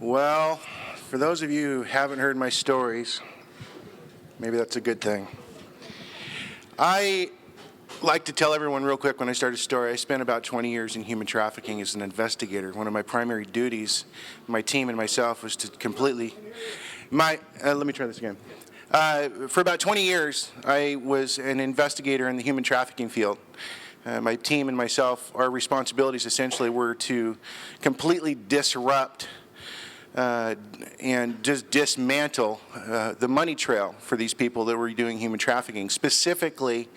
Well, for those of you who haven't heard my stories, maybe that's a good thing. I like to tell everyone real quick when I start a story, I spent about 20 years in human trafficking as an investigator. One of my primary duties, my team and myself, was to completely... let me try this again. For about 20 years, I was an investigator in the human trafficking field. My team and myself, our responsibilities essentially were to completely disrupt and just dismantle the money trail for these people that were doing human trafficking, specifically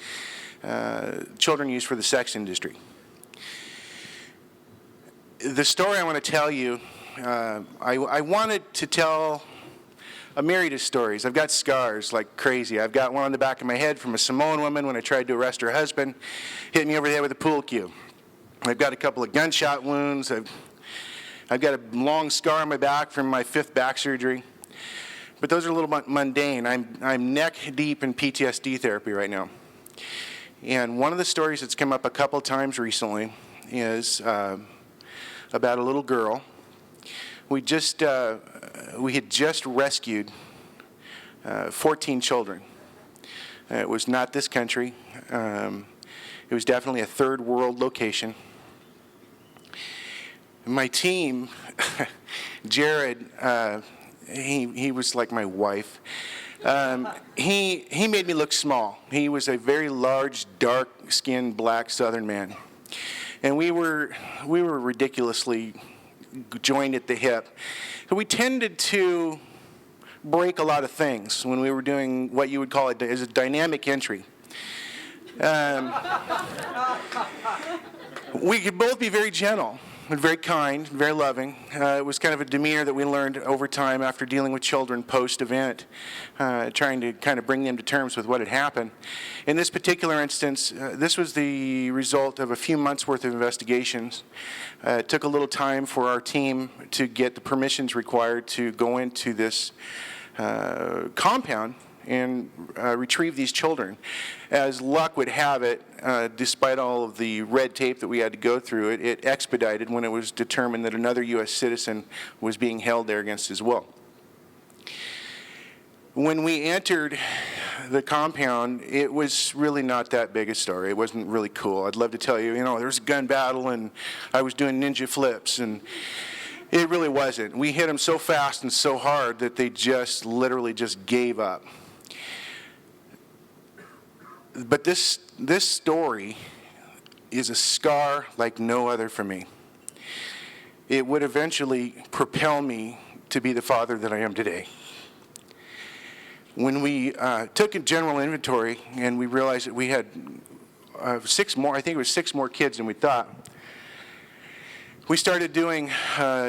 children used for the sex industry. The story I want to tell you, I wanted to tell a myriad of stories. I've got scars like crazy. I've got one on the back of my head from a Samoan woman when I tried to arrest her husband, hit me over the head with a pool cue. I've got a couple of gunshot wounds. I've got a long scar on my back from my 5th back surgery. But those are a little mundane. I'm neck deep in PTSD therapy right now. And one of the stories that's come up a couple times recently is about a little girl. We had just rescued 14 children. It was not this country. It was definitely a third world location. My team, Jared, he was like my wife. He made me look small. He was a very large, dark-skinned, black Southern man, and we were ridiculously joined at the hip. So we tended to break a lot of things when we were doing what you would call it as a dynamic entry. We could both be very gentle and very kind, very loving. It was kind of a demeanor that we learned over time after dealing with children post-event, trying to kind of bring them to terms with what had happened. In this particular instance, this was the result of a few months' worth of investigations. It took a little time for our team to get the permissions required to go into this compound and retrieve these children. As luck would have it, despite all of the red tape that we had to go through, it expedited when it was determined that another U.S. citizen was being held there against his will. When we entered the compound, it was really not that big a story. It wasn't really cool. I'd love to tell you, there was a gun battle and I was doing ninja flips, and it really wasn't. We hit them so fast and so hard that they just literally just gave up. But this story is a scar like no other for me. It would eventually propel me to be the father that I am today. When we took a general inventory and we realized that we had 6 more, I think it was 6 more kids than we thought, we started doing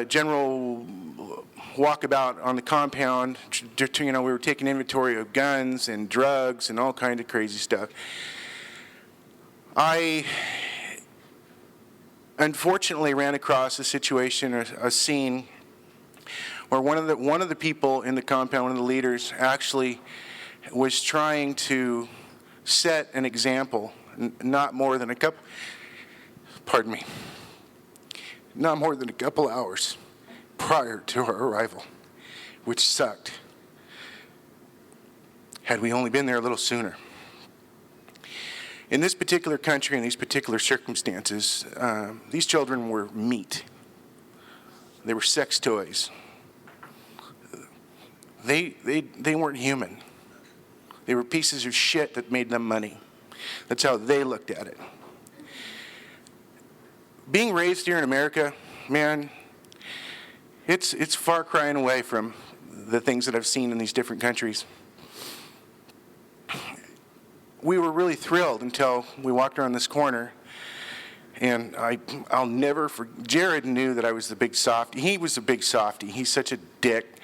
general walkabout on the compound. We were taking inventory of guns and drugs and all kinds of crazy stuff. I unfortunately ran across a situation, a scene, where one of the people in the compound, one of the leaders, actually was trying to set an example, not more than a couple hours prior to our arrival, which sucked. Had we only been there a little sooner. In this particular country, in these particular circumstances, these children were meat. They were sex toys. They weren't human. They were pieces of shit that made them money. That's how they looked at it. Being raised here in America, man, it's far crying away from the things that I've seen in these different countries. We were really thrilled until we walked around this corner, and I'll never forget. Jared knew that I was the big softy. He was the big softy. He's such a dick.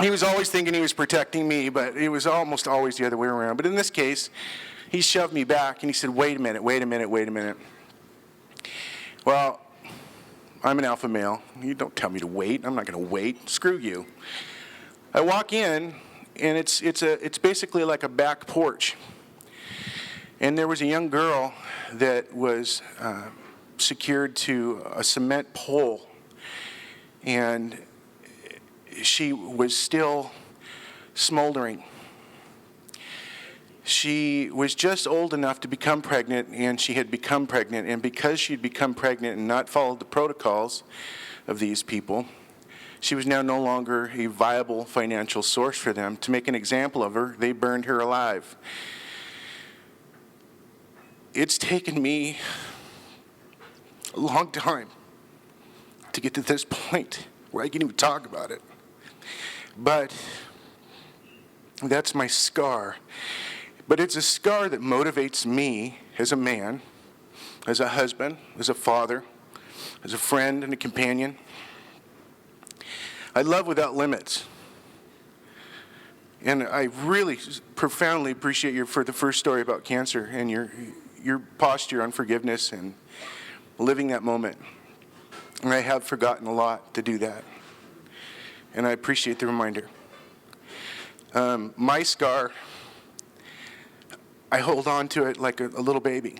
He was always thinking he was protecting me, but it was almost always the other way around. But in this case, he shoved me back, and he said, wait a minute. Well, I'm an alpha male. You don't tell me to wait. I'm not going to wait. Screw you. I walk in, and it's basically like a back porch. And there was a young girl that was secured to a cement pole. And she was still smoldering. She was just old enough to become pregnant, and she had become pregnant. And because she'd become pregnant and not followed the protocols of these people, she was now no longer a viable financial source for them. To make an example of her, they burned her alive. It's taken me a long time to get to this point where I can even talk about it. But that's my scar. But it's a scar that motivates me as a man, as a husband, as a father, as a friend and a companion. I love without limits. And I really profoundly appreciate you for the first story about cancer and your posture on forgiveness and living that moment. And I have forgotten a lot to do that. And I appreciate the reminder. My scar, I hold on to it like a little baby.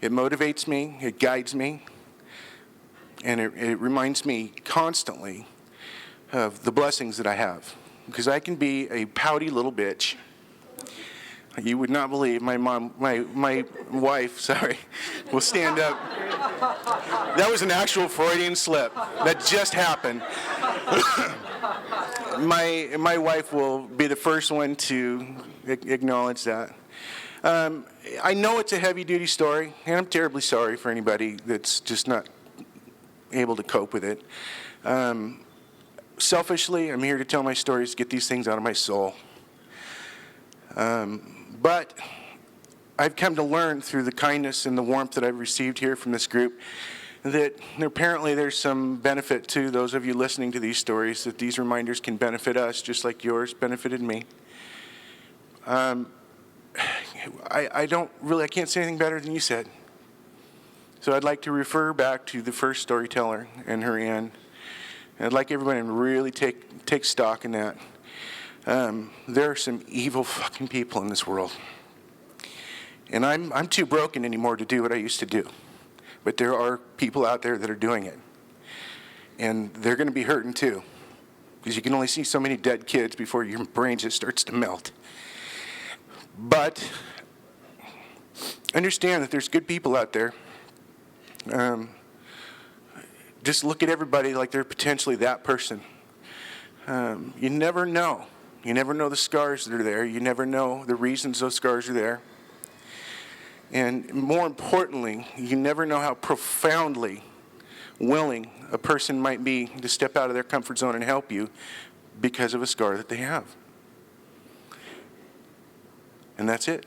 It motivates me, it guides me, and it reminds me constantly of the blessings that I have. Because I can be a pouty little bitch. You would not believe my wife, will stand up. That was an actual Freudian slip. That just happened. My wife will be the first one to acknowledge that. I know it's a heavy-duty story, and I'm terribly sorry for anybody that's just not able to cope with it. Selfishly, I'm here to tell my stories, get these things out of my soul. But I've come to learn through the kindness and the warmth that I've received here from this group that apparently there's some benefit to those of you listening to these stories, that these reminders can benefit us just like yours benefited me. I can't say anything better than you said. So I'd like to refer back to the first storyteller and her end. And I'd like everybody to really take stock in that. There are some evil fucking people in this world. And I'm too broken anymore to do what I used to do. But there are people out there that are doing it. And they're going to be hurting too. Because you can only see so many dead kids before your brain just starts to melt. But understand that there's good people out there. Just look at everybody like they're potentially that person. You never know. You never know the scars that are there. You never know the reasons those scars are there. And more importantly, you never know how profoundly willing a person might be to step out of their comfort zone and help you because of a scar that they have. And that's it.